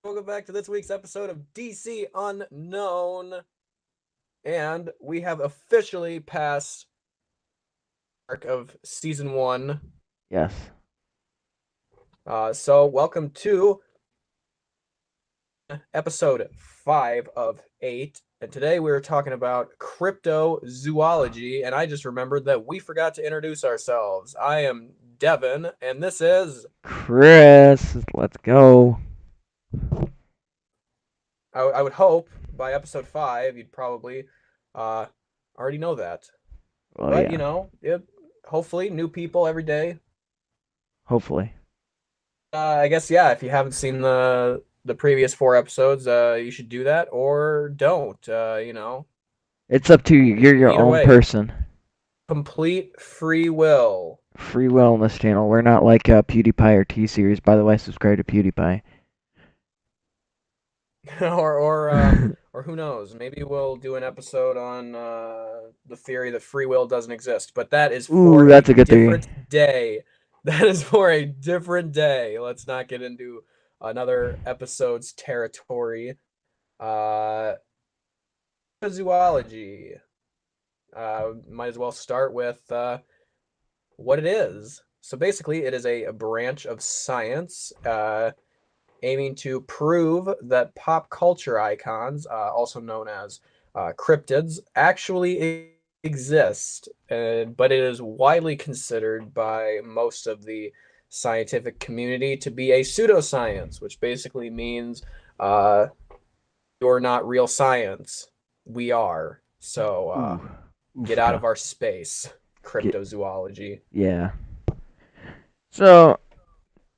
Welcome back to this week's episode of DC Unknown. And we have officially passed arc of season one. Yes. So welcome to episode 5 of 8. And today we were talking about cryptozoology. And I just remembered that we forgot to introduce ourselves. I am Devin, and this is Chris, let's go. I would hope by episode 5 you'd probably uh already know that. Well, But yeah. hopefully new people every day. Hopefully. I guess yeah. If you haven't seen the previous 4 episodes, you should do that or don't. It's up to you. You're your Either own way, person. complete free will. Free will on this channel. We're not like PewDiePie or T Series. By the way, subscribe to PewDiePie. or who knows? Maybe we'll do an episode on the theory that free will doesn't exist. But that is Ooh, for a that's a good theory. different day. That is for a different day. Let's not get into another episode's territory. Uh, Zoology. Might as well start with what it is. So basically, it is a branch of science aiming to prove that pop culture icons, also known as cryptids, actually exist. But it is widely considered by most of the scientific community to be a pseudoscience, which basically means uh, you're not real science. We are. So Ooh. get out Oofta. of our space, Get, cryptozoology. yeah. So,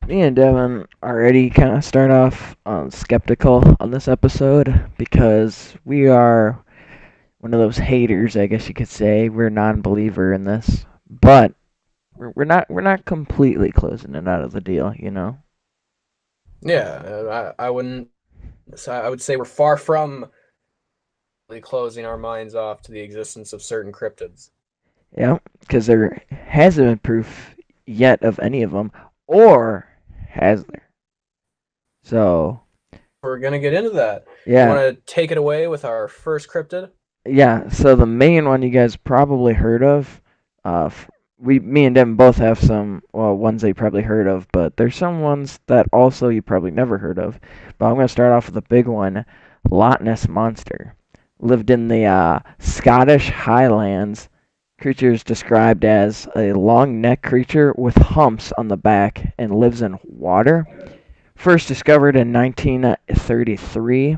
me and Devin already kind of start off skeptical on this episode because we are one of those haters, I guess you could say. We're a non-believer in this, but we're not completely closing it out of the deal, you know. Yeah, I wouldn't. So I would say we're far from closing our minds off to the existence of certain cryptids. Yeah, because there hasn't been proof yet of any of them, or has there? So We're gonna get into that. You yeah, want to take it away with our first cryptid? yeah. So the main one you guys probably heard of, me and Devin both have some ones that you probably heard of, but there's some ones that also you probably never heard of. But I'm gonna start off with the big one, Loch Ness monster. Lived in the Scottish Highlands. Creature is described as a long neck creature with humps on the back and lives in water. First discovered in 1933.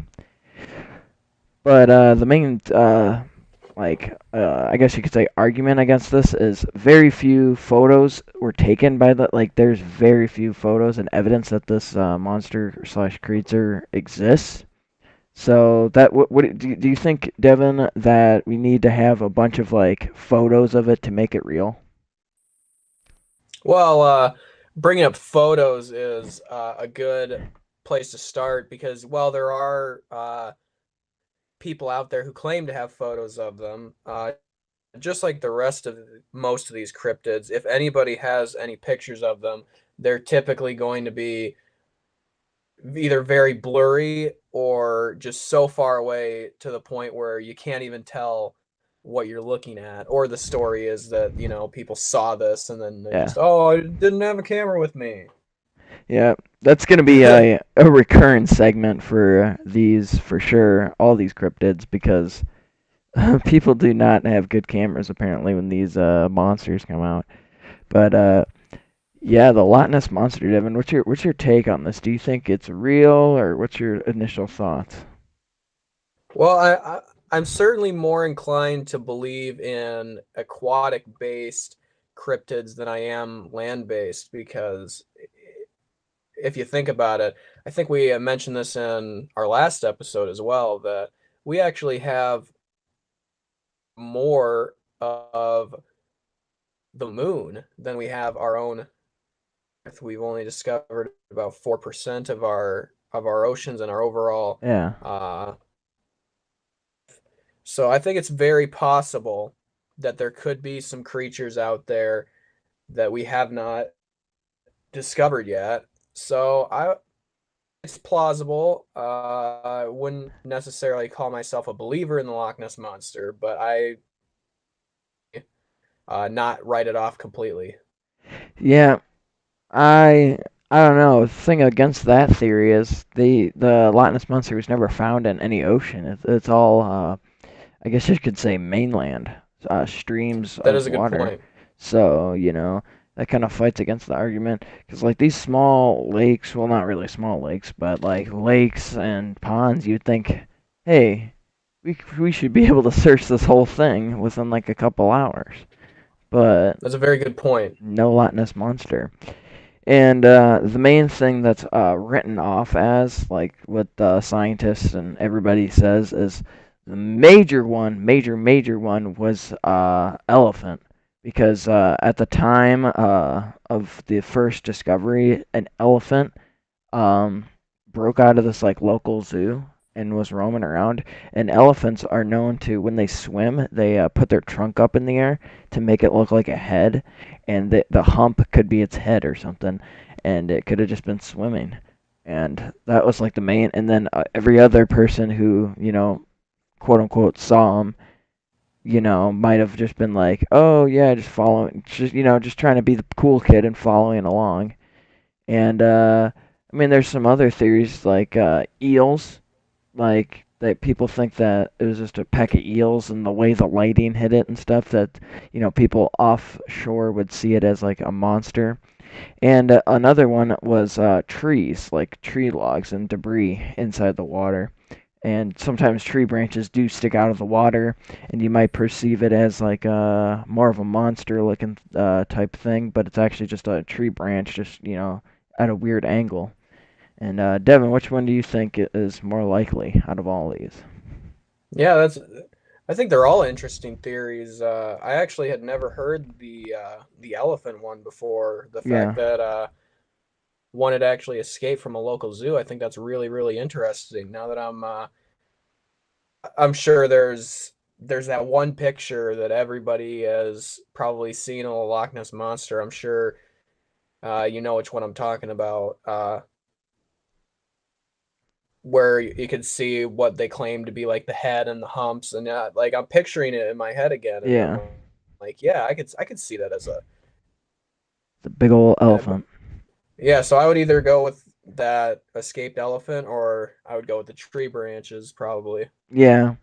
But the main, I guess you could say, argument against this is very few photos were taken by the. Like, there's very few photos and evidence that this monster slash creature exists. So that what do you think, Devin, that we need to have a bunch of like photos of it to make it real? Well, bringing up photos is a good place to start because while there are people out there who claim to have photos of them, just like the rest of most of these cryptids, if anybody has any pictures of them, they're typically going to be either very blurry or just so far away to the point where you can't even tell what you're looking at. Or the story is that, people saw this and then they Yeah, just, oh, I didn't have a camera with me. yeah, that's gonna be a recurrent segment for these for sure, all these cryptids because people do not have good cameras apparently when these monsters come out. But yeah, the Loch Ness monster, Devin. What's your take on this? Do you think it's real, or what's your initial thoughts? Well, I'm certainly more inclined to believe in aquatic based cryptids than I am land based because if you think about it, I think we mentioned this in our last episode as well that we actually have more of the moon than we have our own Earth. We've only discovered about 4% of our oceans and our overall. Yeah, Uh, so I think it's very possible that there could be some creatures out there that we have not discovered yet. So I it's plausible. I wouldn't necessarily call myself a believer in the Loch Ness monster, but I not write it off completely. Yeah, I I don't know. The thing against that theory is the Loch Ness monster was never found in any ocean. It's all I guess you could say mainland, streams That of is a good water. point. So, that kind of fights against the argument because, like, these small lakes, well, not really small lakes, but like lakes and ponds, you'd think, hey, we should be able to search this whole thing within like a couple hours. But That's a very good point. no Loch Ness monster. And the main thing that's written off as, like what scientists and everybody says, is the major one was elephant. Because at the time of the first discovery, an elephant um, broke out of this like local zoo and was roaming around. And elephants are known to, when they swim, they put their trunk up in the air to make it look like a head, and the hump could be its head or something, and it could have just been swimming. And that was like the main. And then every other person who quote unquote saw him, might have just been like, oh yeah, just following, just trying to be the cool kid and following along. And I mean, there's some other theories like eels, like that people think that it was just a peck of eels, and the way the lighting hit it and stuff, that people offshore would see it as like a monster. And another one was trees, like tree logs and debris inside the water. And sometimes tree branches do stick out of the water, and you might perceive it as like more of a monster looking type thing, but it's actually just a tree branch, just at a weird angle. And Devin, which one do you think is more likely out of all these? Yeah, that's. I think they're all interesting theories. I actually had never heard the elephant one before. The fact Yeah, that one had actually escaped from a local zoo. I think that's really, really interesting. Now that I'm sure there's that one picture that everybody has probably seen of the Loch Ness monster. I'm sure you know which one I'm talking about. Where you can see what they claim to be like the head and the humps, and like I'm picturing it in my head again, and I'm yeah, like, yeah, I could see that as a the big old uh, elephant. yeah. So I would either go with that escaped elephant, or I would go with the tree branches, probably. Yeah.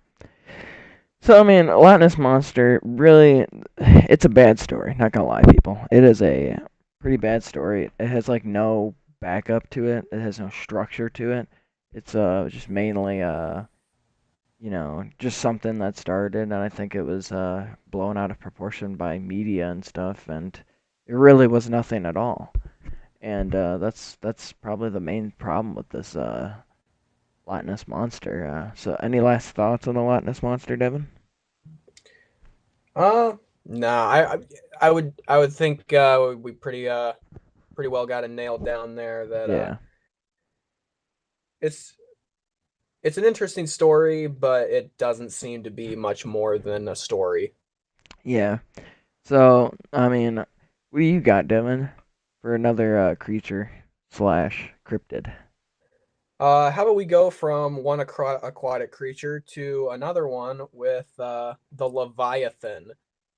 So I mean, Loch Ness monster really, it's a bad story. Not gonna lie, people. It is a pretty bad story. It has like no backup to it. It has no structure to it. It's just mainly just something that started, and I think it was blown out of proportion by media and stuff, and it really was nothing at all. And that's probably the main problem with this Loch Ness monster. So, any last thoughts on the Loch Ness monster, Devin? Uh, no, I would think we pretty well got it nailed down there. That Yeah, it's it's an interesting story, but it doesn't seem to be much more than a story. yeah. So, I mean, what do you got, Devin, for another creature slash cryptid? How about we go from one aquatic creature to another one with the Leviathan.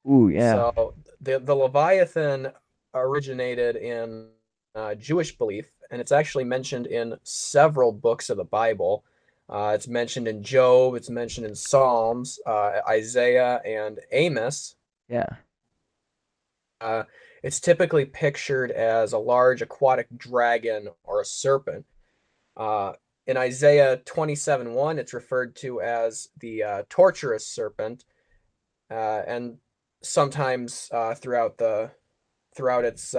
Ooh, yeah, So the Leviathan originated in Jewish belief, and it's actually mentioned in several books of the Bible. It's mentioned in Job, it's mentioned in Psalms, Isaiah, and Amos. yeah. Uh, it's typically pictured as a large aquatic dragon or a serpent. Uh, in Isaiah 27:1, it's referred to as the torturous serpent, and sometimes throughout its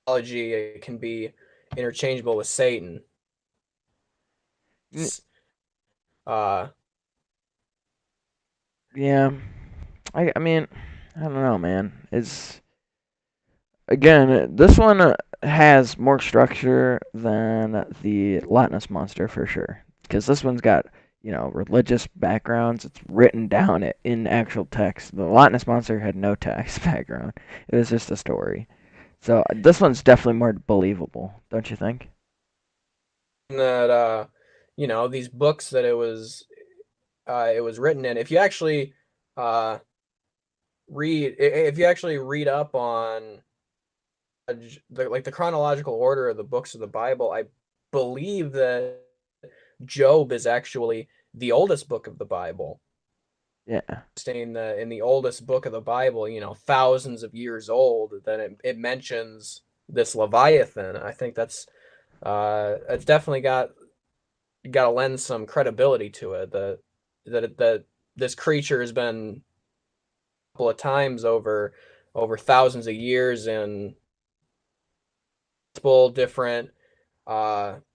mythology, it can be interchangeable with Satan. N- Uh, Yeah, I mean, I don't know, man. It's again, this one has more structure than the Loch Ness monster for sure, because this one's got religious backgrounds. It's written down in actual text. The Loch Ness monster had no text background. It was just a story. So this one's definitely more believable, don't you think? that these books that it was written in. If you actually uh, read up on the chronological order of the books of the Bible, I believe that Job is actually the oldest book of the Bible. Yeah. In the oldest book of the Bible, thousands of years old, then it mentions this Leviathan. I think it's definitely got to lend some credibility to it that this creature has been a couple of times over thousands of years in multiple different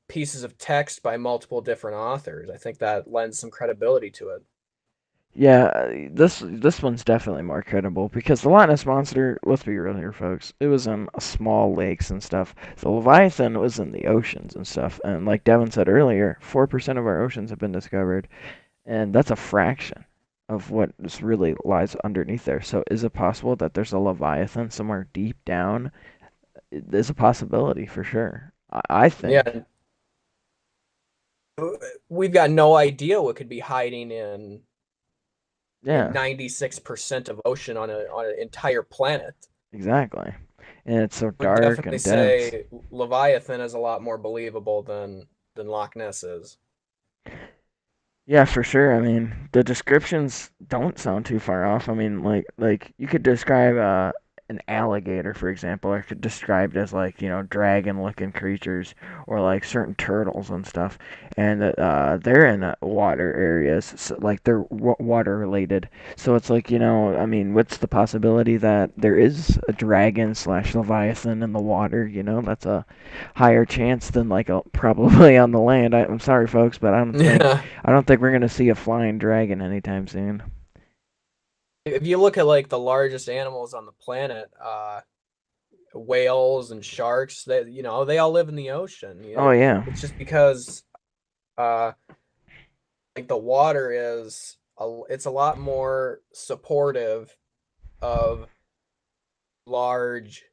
pieces of text by multiple different authors. I think that lends some credibility to it. Yeah, this one's definitely more credible because the Loch Ness monster, let's be real here, folks, it was in small lakes and stuff. The Leviathan was in the oceans and stuff, and like Devin said earlier, 4% of our oceans have been discovered, and that's a fraction of what really lies underneath there. So is it possible that there's a Leviathan somewhere deep down? There's a possibility for sure. I think. Yeah, we've got no idea what could be hiding in Yeah, 96% of ocean on an entire planet. exactly. And it's so I would dark definitely and dense. say Leviathan is a lot more believable than Loch Ness is. Yeah, for sure. I mean, the descriptions don't sound too far off. I mean, like you could describe an alligator, for example, or could describe it as like, dragon-looking creatures or like certain turtles and stuff. And they're in water areas, so, like they're water related. So it's like, I mean, what's the possibility that there is a dragon slash leviathan in the water? That's a higher chance than like probably on the land. I'm sorry, folks, but Yeah. I don't think we're gonna see a flying dragon anytime soon. If you look at like the largest animals on the planet, whales and sharks, they all live in the ocean. Oh yeah. It's just because uh like the water it's a lot more supportive of large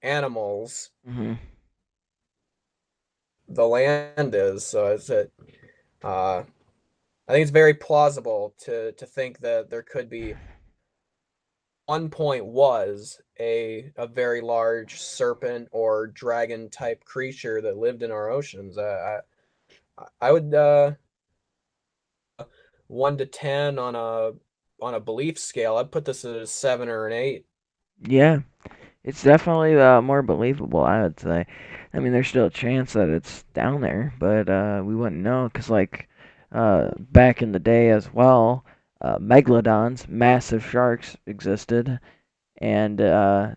animals. Hmm. The land is so it's a I think it's very plausible to think that there could be one point was a very large serpent or dragon type creature that lived in our oceans. I would 1 to 10 on a belief scale. I'd put this at a 7 or an 8. Yeah, it's definitely more believable, I would say. I mean, there's still a chance that it's down there, but we wouldn't know because, like, back in the day as well, megalodons, massive sharks, existed, and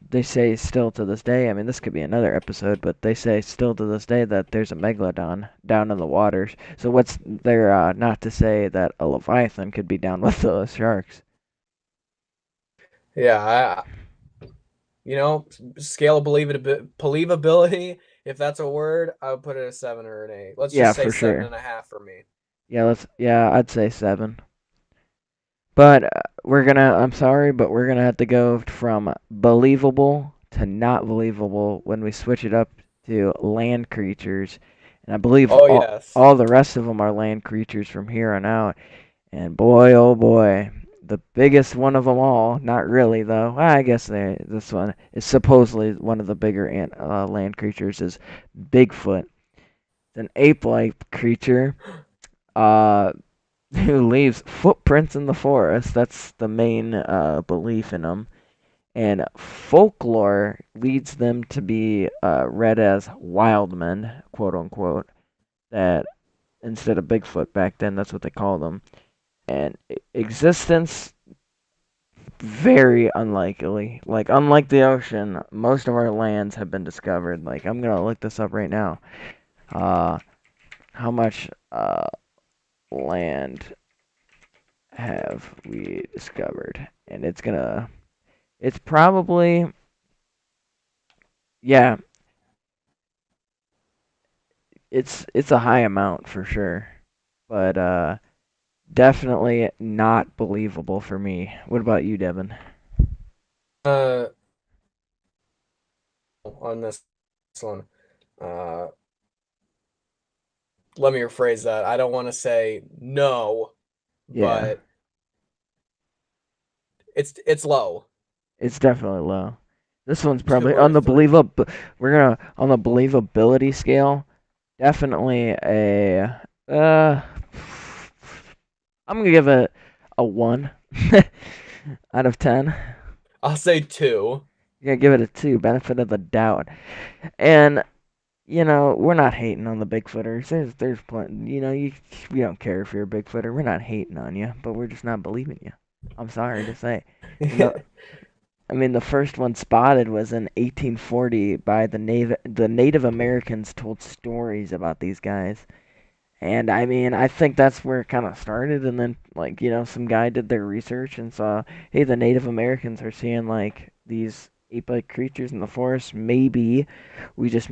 they say still to this day. I mean, this could be another episode, but they say still to this day that there's a megalodon down in the waters. So what's there not to say that a leviathan could be down with those sharks? Yeah, scale of believability, if that's a word, I would put it a 7 or an 8. Let's Yeah, just say for seven sure. and a half for me. Yeah, I'd say 7. But I'm sorry, but we're gonna have to go from believable to not believable when we switch it up to land creatures. And I believe Oh all, yes. all the rest of them are land creatures from here on out. And boy, oh boy, the biggest one of them all, not really though. I guess this one is supposedly one of the bigger land creatures is Bigfoot. It's an ape-like creature. Uh, who leaves footprints in the forest. That's the main belief in them. And folklore leads them to be read as wild men, quote unquote. That instead of Bigfoot back then, that's what they called them. And existence, very unlikely. Like, unlike the ocean, most of our lands have been discovered. Like, I'm gonna look this up right now. Uh, how much land have we discovered? And it's probably, yeah, it's a high amount for sure, but definitely not believable for me. What about you, Devin? Uh, on this one, uh, let me rephrase that. I don't want to say no, Yeah, but it's low. it's definitely low. This one's Two probably or on the three. believable. We're gonna on the believability scale. Definitely a. I'm gonna give it a 1 out of 10. I'll say two. I'm gonna give it a 2, benefit of the doubt. And we're not hating on the Bigfooters. There's plenty. We don't care if you're a Bigfooter. We're not hating on you, but we're just not believing you. I'm sorry to say. And the first one spotted was in 1840 by the Native Americans told stories about these guys. And I think that's where it kind of started. And then, like, some guy did their research and saw, hey, the Native Americans are seeing like these ape-like creatures in the forest. Maybe we just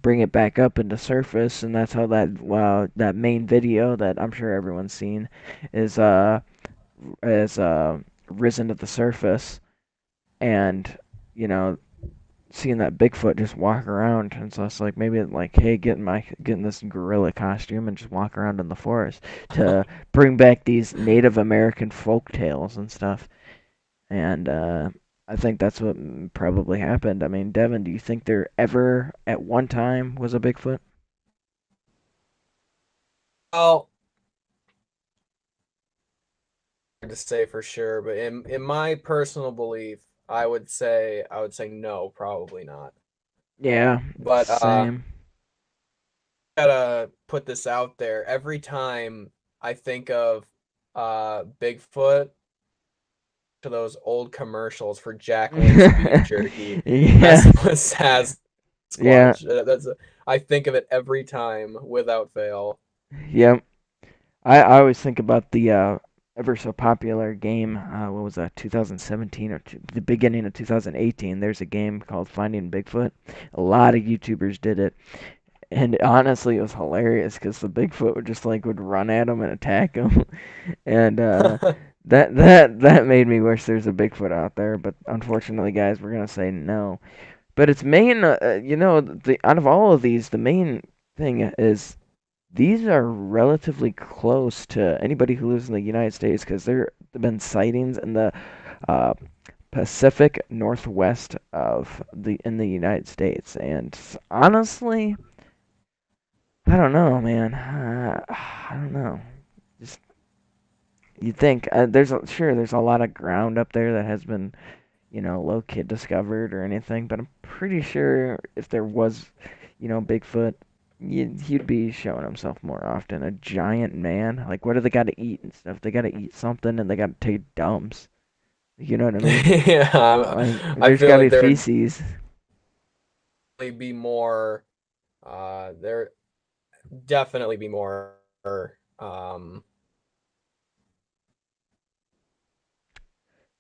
bring it back up into surface, and that's how that main video that I'm sure everyone's seen is is risen to the surface, and you know seeing that Bigfoot just walk around, and so it's like maybe like, hey, get in this gorilla costume and just walk around in the forest to bring back these Native American folk tales and stuff. And I think that's what probably happened. I mean, Devin, do you think there ever at one time was a Bigfoot? Well, hard to say for sure, but in my personal belief, I would say no, probably not. Yeah, But same. gotta put this out there. Every time I think of Bigfoot, to those old commercials for Jack Link's beef jerky Yeah, messing with yeah, Sasquatch. I think of it every time without fail. yeah. I always think about the ever so popular game. What was that? 2017 or the beginning of 2018. There's a game called Finding Bigfoot. A lot of YouTubers did it, and honestly, it was hilarious because the Bigfoot would run at them and attack them, and that made me wish there's a Bigfoot out there. But unfortunately, guys, we're gonna say no. But its main, the out of all of these, the main thing is these are relatively close to anybody who lives in the United States because there have been sightings in the uh, Pacific Northwest of the United States, and honestly, I don't know, man. I don't know. Just you think there's a lot of ground up there that has been low kid discovered or anything, but I'm pretty sure if there was, Bigfoot, he'd be showing himself more often. A giant man, like what do they got to eat and stuff? They got to eat something and they got to take dumps. You know what I mean? Yeah, Like I there's feel got to be like there would feces. definitely be more. There definitely be more. Um,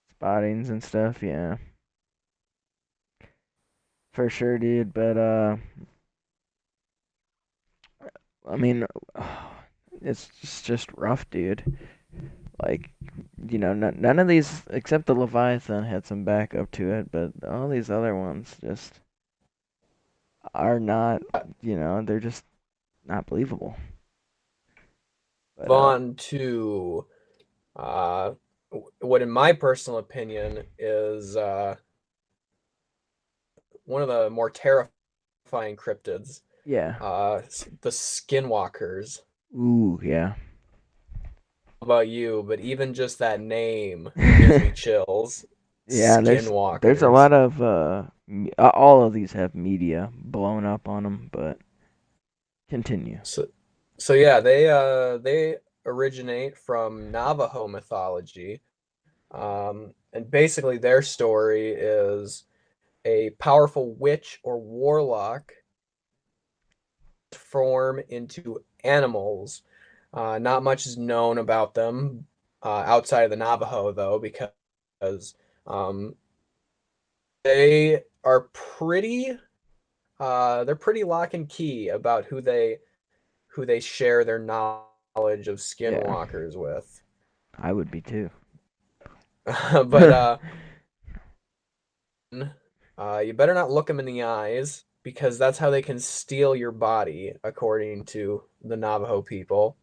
Spottings and stuff. Yeah, for sure, dude. But I mean, it's just rough, dude. Like, none of these, except the Leviathan, had some backup to it, but all these other ones just are not, they're just not believable. But, on to uh, what, in my personal opinion, is one of the more terrifying cryptids. yeah. The skinwalkers. Ooh, yeah. How about you? But even just that name gives me chills. Yeah, there's a Skinwalkers. lot of, all of these have media blown up on them, but continue. So, so yeah, they originate from Navajo mythology. And basically their story is a powerful witch or warlock form into animals. Not much is known about them outside of the Navajo, though, because um, they are pretty they're pretty lock and key about who they share their knowledge of Yeah, skinwalkers with. I would be too. But you better not look them in the eyes. because that's how they can steal your body, according to the Navajo people.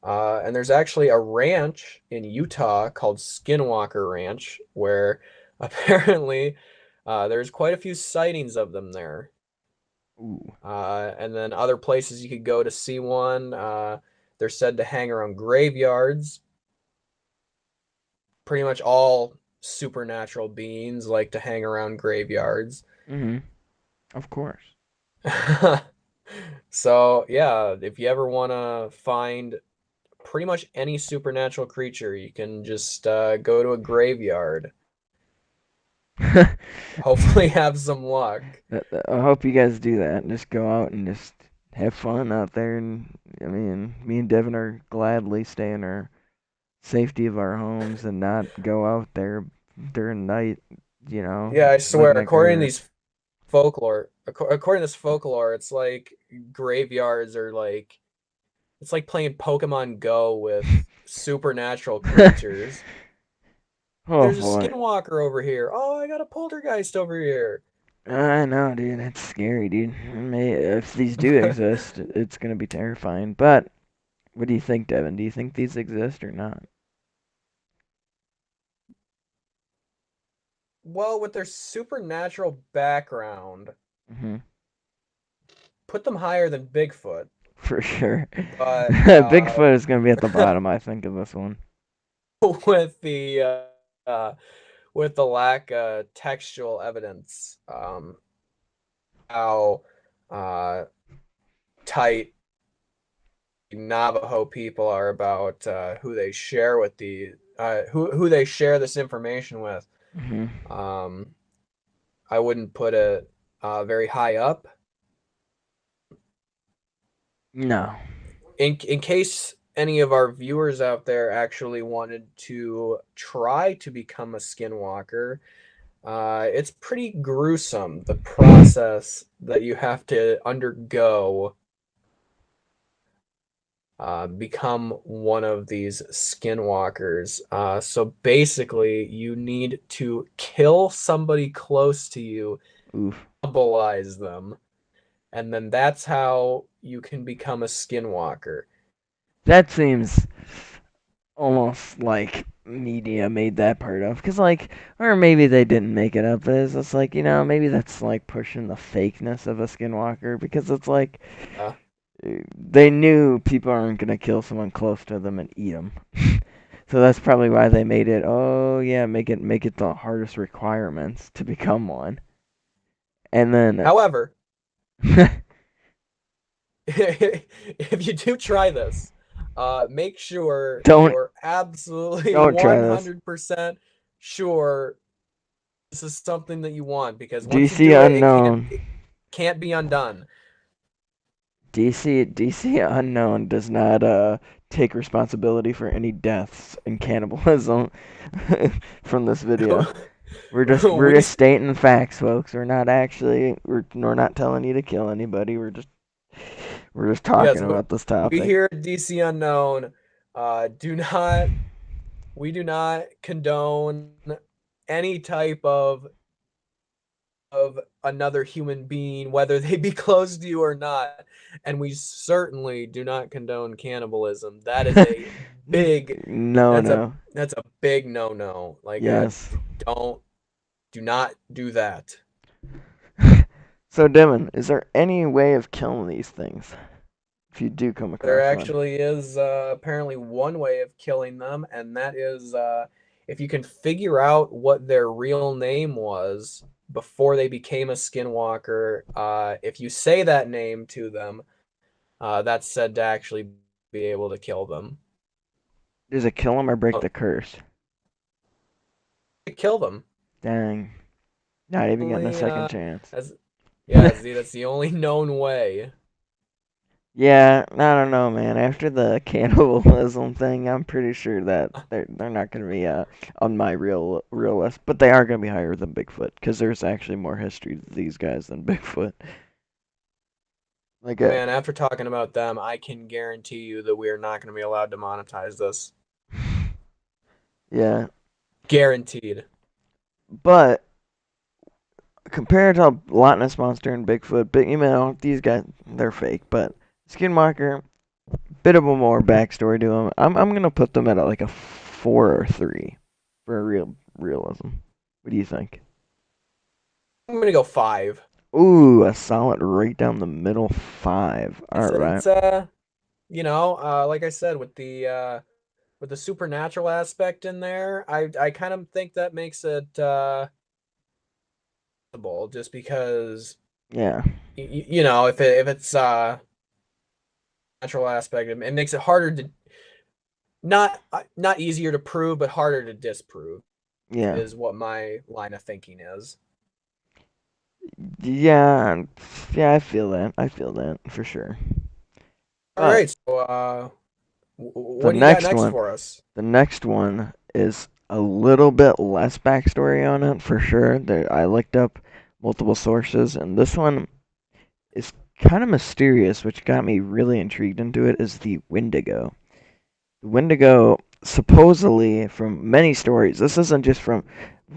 And there's actually a ranch in Utah called Skinwalker Ranch where apparently there's quite a few sightings of them there. Ooh. And then other places you could go to see one. They're said to hang around graveyards. Pretty much all supernatural beings like to hang around graveyards. Mhm. Of course. So, yeah, if you ever want to find pretty much any supernatural creature, you can just go to a graveyard. Hopefully, have some luck. I hope you guys do that and just go out and just have fun out there. And I mean, me and Devin are gladly stay in our safety of our homes and not go out there during night. You know, Yeah, I swear, looking at according to graves. these folklore, according to this folklore, it's like graveyards are like it's like playing Pokemon Go with supernatural creatures. Oh There's a boy. skinwalker over here. Oh, I got a poltergeist over here. I know, dude. It's scary, dude. If these do exist, it's gonna be terrifying. But what do you think, Devin? Do you think these exist or not? Well, with their supernatural background, Hmm. put them higher than Bigfoot. For sure. But Bigfoot is gonna be at the bottom, I think, of this one. with the uh, with the lack of textual evidence, how uh, tight Navajo people are about who they share with who they share this information with. Hmm. Um, I wouldn't put it very high up. No. In case any of our viewers out there actually wanted to try to become a skinwalker, it's pretty gruesome, the process that you have to undergo become one of these skinwalkers. So basically, you need to kill somebody close to you, Oof. cannibalize them, and then that's how you can become a skinwalker. That seems almost like media made that part up. Cause like, or maybe they didn't make it up. But it's just like, maybe that's like pushing the fakeness of a skinwalker. Because it's like, Uh, they knew people aren't gonna kill someone close to them and eat them. So that's probably why they made it. Oh yeah, make it the hardest requirements to become one. And then However, if you do try this, make sure don't you're absolutely don't try this. 100% sure this is something that you want because once you DC do it, unknown. it can't be undone. DC unknown does not take responsibility for any deaths and cannibalism from this video. We're just we stating facts, folks. We're not telling you to kill anybody. We're just talking yes, about this we topic. here at DC Unknown do not we do not condone any type of another human being, whether they be close to you or not. And we certainly do not condone cannibalism. That is a big No, that's a no. that's a big no-no. Like Yes. don't do not do that. So, Devin, is there any way of killing these things if you do come There across one? actually is apparently one way of killing them, and that is if you can figure out what their real name was before they became a skinwalker. If you say that name to them, that's said to actually be able to kill them. Does it kill them or break Oh, the curse? kill them. Dang. Not even getting a Only second chance. that's yeah, that's the only known way. Yeah, I don't know, man. After the cannibalism thing, I'm pretty sure that they're not gonna be on my real list, but they are gonna be higher than Bigfoot because there's actually more history to these guys than Bigfoot. Like Man, after talking about them, I can guarantee you that we are not going to be allowed to monetize this. yeah, Guaranteed. but compared to Loch Ness Monster and Bigfoot, but you know, these guys, they're fake. But Skinwalker, bit of a more backstory to them. I'm gonna put them at like a 4 or 3 for realism. What do you think? I'm gonna go 5. Ooh, a solid right down the middle 5. All right. It's like I said, with the supernatural aspect in there, I kind of think that makes it just because Yeah. if it's natural aspect, it makes it harder to not easier to prove, but harder to disprove Yeah. is what my line of thinking is. Yeah. Yeah, I feel that. I feel that for sure. All But right, so the what do you got next next one, for us? the next one is a little bit less backstory on it for sure. I looked up multiple sources, and this one is kind of mysterious, which got me really intrigued into it. Is the Wendigo? The Wendigo, supposedly from many stories, this isn't just from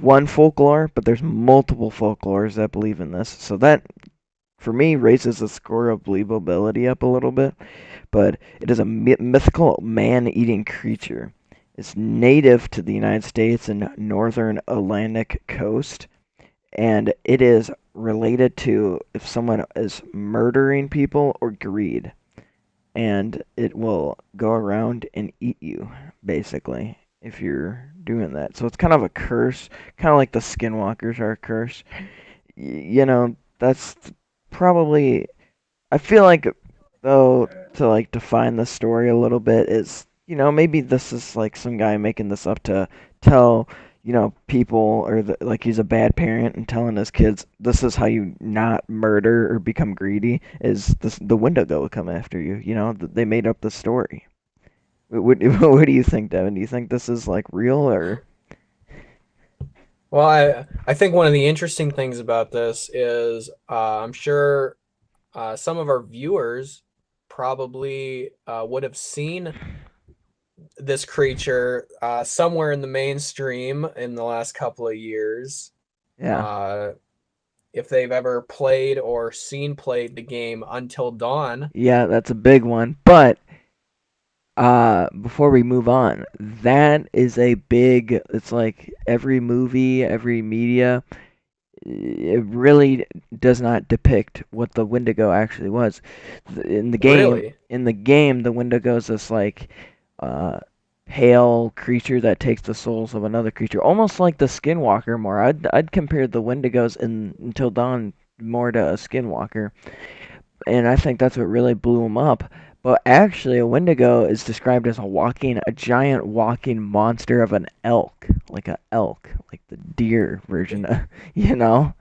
one folklore, but there's multiple folklores that believe in this. So that, for me, raises the score of believability up a little bit. But it is a mythical man-eating creature. It's native to the United States and northern Atlantic coast, and it is related to if someone is murdering people or greed, and it will go around and eat you, basically, if you're doing that. So it's kind of a curse, kind of like the skinwalkers are a curse. That's probably, I feel like, though, to like define the story a little bit is, maybe this is like some guy making this up to tell, people, or like he's a bad parent and telling his kids this is how you not murder or become greedy, is the Wendigo will come after you. They made up the story. What do you think, Devin? Do you think this is like real or? Well, I think one of the interesting things about this is I'm sure some of our viewers probably would have seen this creature somewhere in the mainstream in the last couple of years. Yeah. Uh, if they've ever played or seen played the game Until Dawn. Yeah, that's a big one. But before we move on, that is a big, it's like every movie, every media, it really does not depict what the Wendigo actually was. In the game, Really? the Wendigo is this like uh pale creature that takes the souls of another creature, almost like the Skinwalker more. I'd compare the Wendigos in Until Dawn more to a Skinwalker, and I think that's what really blew him up. But actually, a Wendigo is described as a giant walking monster of an elk, like the deer version, you know.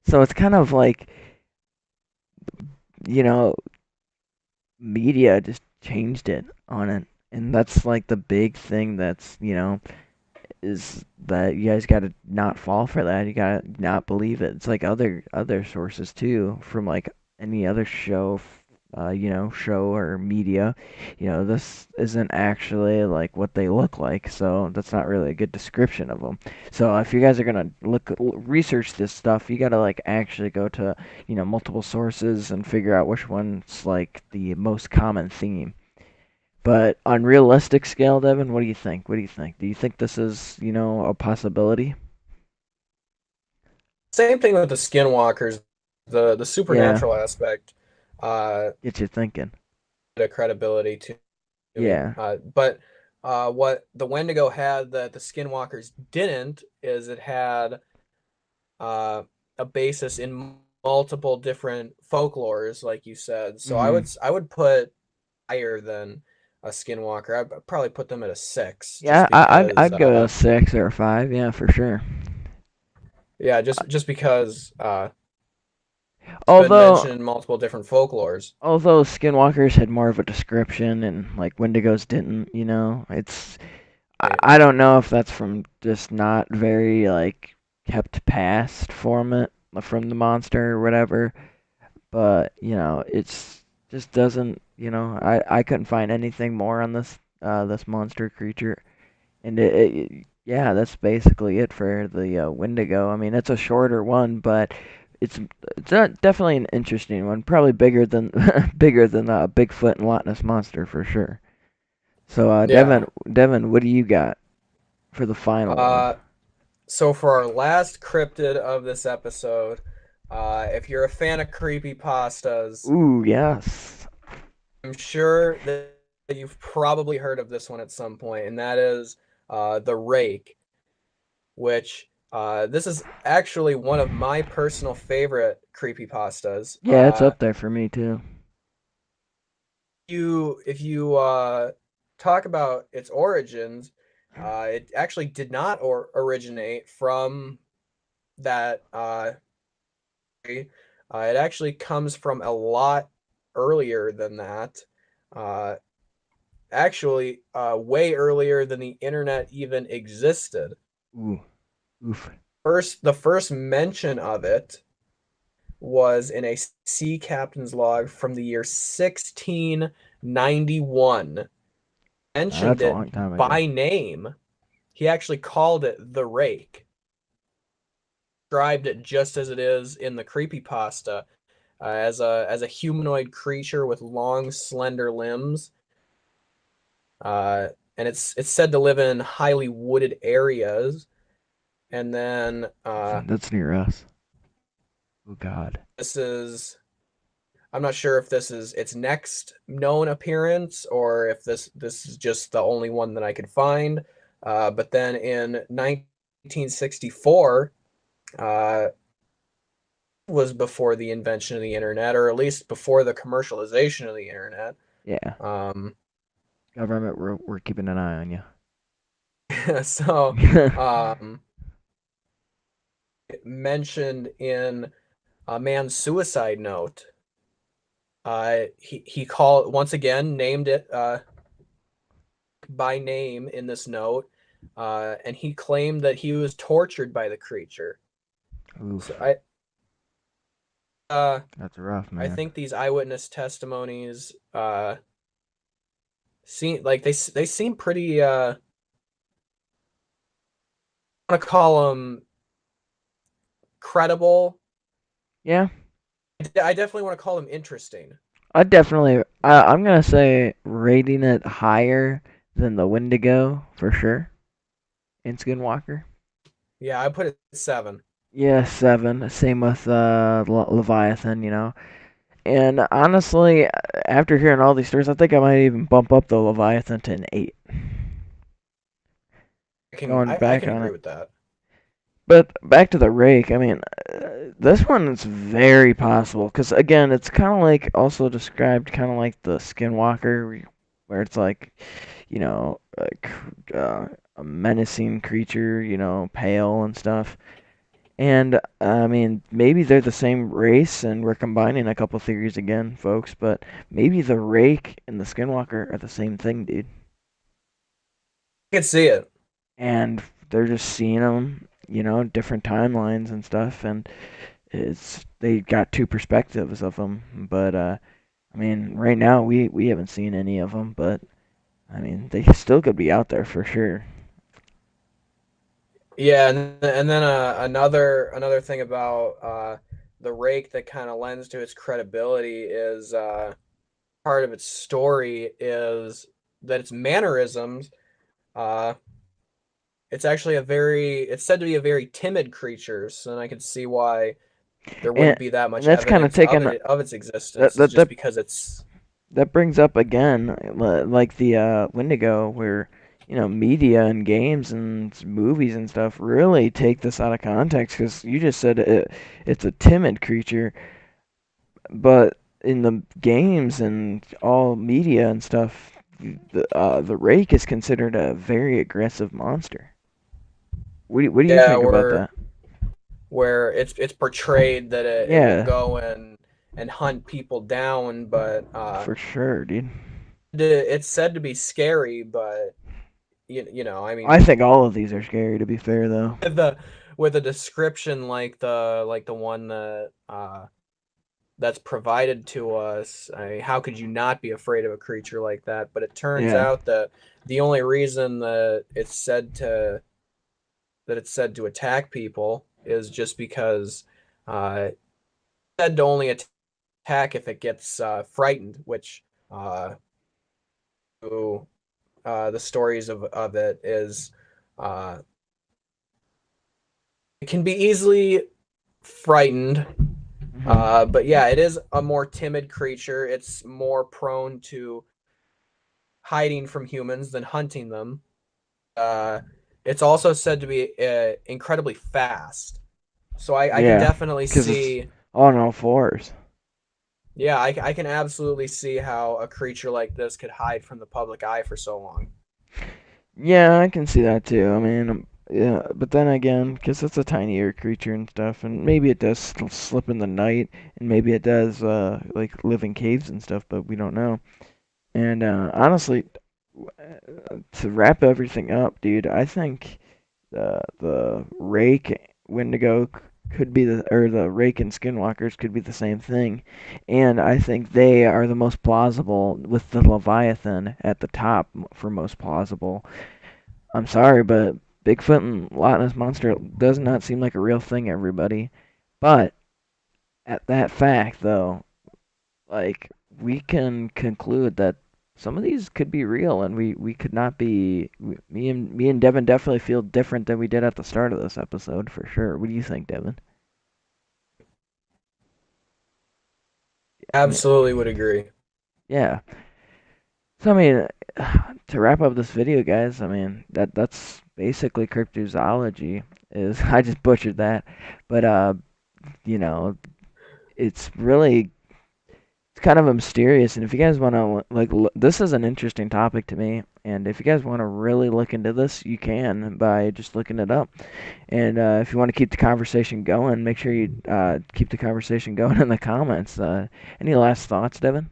So it's kind of like, you know, media just changed it on it, and that's like the big thing. That's is that you guys got to not fall for that. You got to not believe it. It's like other sources too, from like any other show, show or media. This isn't actually like what they look like, so that's not really a good description of them. So if you guys are gonna research this stuff, you gotta like actually go to multiple sources and figure out which one's like the most common theme. But on realistic scale, Devin, what do you think? What do you think? Do you think this is, a possibility? Same thing with the skinwalkers, the Yeah, supernatural aspect, uh, get you thinking. the credibility to me. Yeah. But what the Wendigo had that the skinwalkers didn't is it had uh, a basis in multiple different folklores, like you said. So I Mhm. would put higher than a skinwalker. I'd probably put them at a 6, Yeah, just because I'd go a 6 or a 5. Yeah, for sure. yeah, just because it's been Although mentioned in multiple different folklores. although skinwalkers had more of a description and like Wendigos didn't, it's Right. I don't know if that's from just not very like kept past from the monster or whatever, but it's just doesn't, I couldn't find anything more on this monster creature, and Yeah, that's basically it for the Wendigo. I mean, it's a shorter one, but it's definitely an interesting one. Probably bigger than bigger than Bigfoot and Loch Ness Monster for sure. So, Yeah. Devin, what do you got for the final one? Uh, so for our last cryptid of this episode, if you're a fan of creepy pastas, Ooh, yes. I'm sure that you've probably heard of this one at some point, and that is the rake, which this is actually one of my personal favorite creepy pastas. Yeah, it's up there for me too. If you talk about its origins, it actually did not originate from that. It actually comes from a lot earlier than that. Uh, actually, way earlier than the internet even existed. Ooh, oof. The first mention of it was in a sea captain's log from the year 1691. Mentioned That's a it long time ago. by name. He actually called it the rake. Described it just as it is in the creepypasta, as a humanoid creature with long, slender limbs. And it's said to live in highly wooded areas. And then That's near us. Oh God. this is I'm not sure if this is its next known appearance or if this is just the only one that I could find. But then in 1964, uh, was before the invention of the internet, or at least before the commercialization of the internet. Yeah. Um, Government, we're keeping an eye on you. so um, mentioned in a man's suicide note. He called once again, named it by name in this note, and he claimed that he was tortured by the creature. So Oof. uh, That's rough, I man. think these eyewitness testimonies seem like they seem pretty. I want to call them credible. Yeah, I definitely want to call them interesting. I'm gonna say rating it higher than the Wendigo for sure in Skinwalker. Yeah, I put it 7. Yeah, 7. Same with Leviathan, And honestly, after hearing all these stories, I think I might even bump up the Leviathan to an 8. Going I back can on agree it. with that. But back to the rake, I mean, this one is very possible because again, it's kind of like also described kind of like the Skinwalker, where it's like, a menacing creature, pale and stuff. And I mean, maybe they're the same race, and we're combining a couple theories again, folks. But maybe the rake and the Skinwalker are the same thing, dude. I can see it. And they're just seeing them, different timelines and stuff, and it's they got two perspectives of them. But I mean, right now we haven't seen any of them, but I mean, they still could be out there for sure. Yeah, and then another thing about the rake that kind of lends to its credibility is part of its story is that its mannerisms. Uh, it's said to be a very timid creature, so then I can see why there And wouldn't be that and much that's kind of evidence taken of its that existence. Is that just that because it's that brings up again, like the Wendigo, where media and games and movies and stuff really take this out of context because you just said it's a timid creature, but in the games and all media and stuff, the rake is considered a very aggressive monster. What do you yeah, think about that? where it's portrayed that it will Yeah, go and hunt people down, but for sure, dude. it's said to be scary, but I I mean, think all of these are scary, to be fair, though. the with a description like the one that that's provided to us, I mean, how could you not be afraid of a creature like that? But it turns Yeah. out that the only reason that it's said to that it's said to attack people is just because it's said to only attack if it gets frightened, which the stories of it is uh, it can be easily frightened. But yeah, it is a more timid creature. It's more prone to hiding from humans than hunting them. Uh, it's also said to be incredibly fast. So I can Yeah, definitely because it's see, on all fours. yeah, I can absolutely see how a creature like this could hide from the public eye for so long. Yeah, I can see that too. I mean, yeah, but then again, because it's a tinier creature and stuff, and maybe it does slip in the night, and maybe it does like live in caves and stuff, but we don't know. And honestly, to wrap everything up, dude, I think the rake Wendigo could be the rake and skinwalkers could be the same thing, and I think they are the most plausible with the Leviathan at the top for most plausible. I'm sorry, but Bigfoot and Loch Ness Monster does not seem like a real thing, everybody. But at that fact, though, like we can conclude that some of these could be real, and we could not be. Me and Devin definitely feel different than we did at the start of this episode for sure. What do you think, Devin? I mean, Absolutely would agree. yeah. So I mean, to wrap up this video, guys, I mean that's basically cryptozoology. Is I just butchered that, but you know, it's really it's kind of mysterious. And if you guys want to this is an interesting topic to me. And if you guys want to really look into this, you can by just looking it up. And if you want to keep the conversation going, make sure you keep the conversation going in the comments. Any last thoughts, Devin?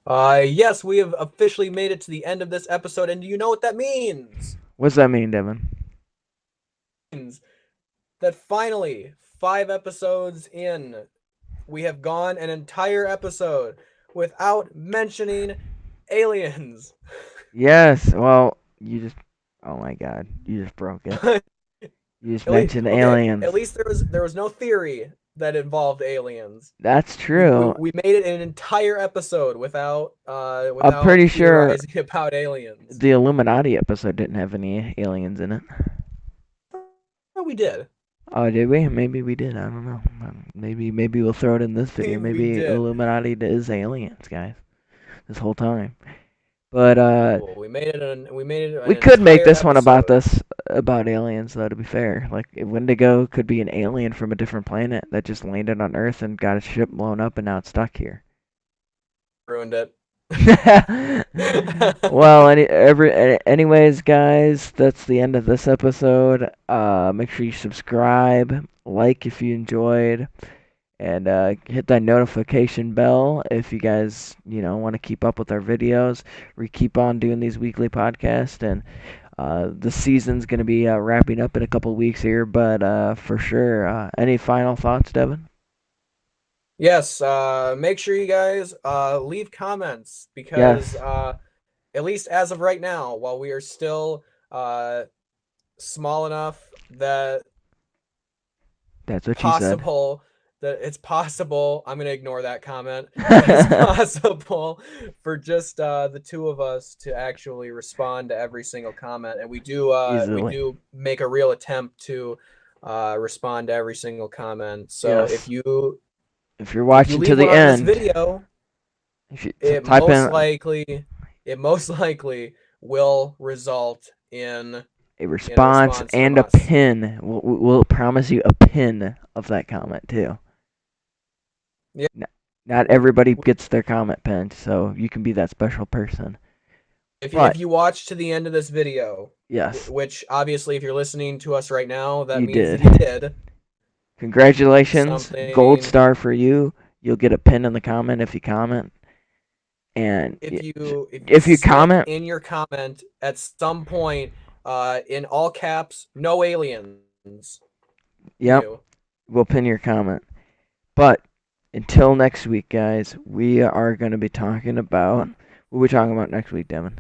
Yes, we have officially made it to the end of this episode, and do you know what that means? What does that mean, Devin? It means that finally, 5 episodes in, we have gone an entire episode without mentioning aliens. Yes. Well, you just. Oh my God, you just broke it. You just At least, mentioned okay, aliens. at least there was no theory that involved aliens. That's We, we, true. we made it an entire episode without I'm without pretty sure theorizing about aliens. the Illuminati episode didn't have any aliens in it. Oh, we did. Oh, did we? Maybe we did. I don't know. Maybe we'll throw it in this video. We Maybe did. Illuminati is aliens, guys, this whole time. But Cool. We made it we an could make entire this one about episode. about aliens, though. To be fair, like Wendigo could be an alien from a different planet that just landed on Earth and got a ship blown up and now it's stuck here. Ruined it. Well, anyways, guys, that's the end of this episode. Make sure you subscribe, like if you enjoyed, and hit that notification bell if you guys, want to keep up with our videos. We keep on doing these weekly podcasts, and the season's gonna be wrapping up in a couple weeks here, but for sure. Any final thoughts, Devin? Yes, make sure you guys leave comments because Yes, at least as of right now, while we are still small enough that that's what she said. possible that it's possible, I'm gonna ignore that comment, that it's possible for just the two of us to actually respond to every single comment, and we Easily. do make a real attempt to respond to every single comment. So Yes. If you're if you watching to leave one the on this end, video, if you it type most in likely it most likely will result in a a response response from and a us. pin. We'll promise you a pin of that comment too. Yeah, Not we, everybody we, gets their comment pinned, so you can be that special person. if But you watch to the end of this video, yes, which obviously if you're listening to us right now, that you means that did. you did Congratulations, gold something. star for you. You'll get a pin in the comment if you comment. And If you if you slip comment, in your comment at some point, in all caps, no aliens, yep, you. we'll pin your comment. But until next week, guys, we are going to be talking about what are we talking about next week, Devin?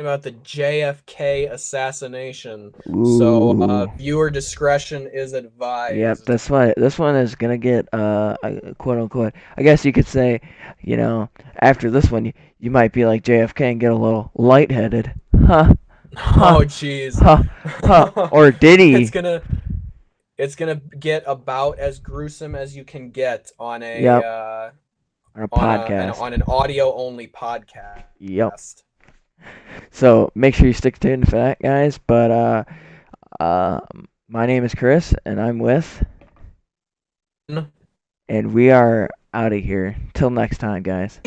about the JFK assassination. So, Ooh. viewer discretion is Yep, advised. that's why this one is gonna get quote unquote. I guess you could say, you know, after this one, you might be like JFK and get a little lightheaded. Huh, huh, Oh, jeez. huh, huh. Or did It's he? gonna it's gonna get about as gruesome as you can get on a Yep, on a an podcast. on an audio only podcast. Yep. So make sure you stick tuned for that, guys. But uh, my name is Chris, and I'm with, and we are out of here. Till next time, guys.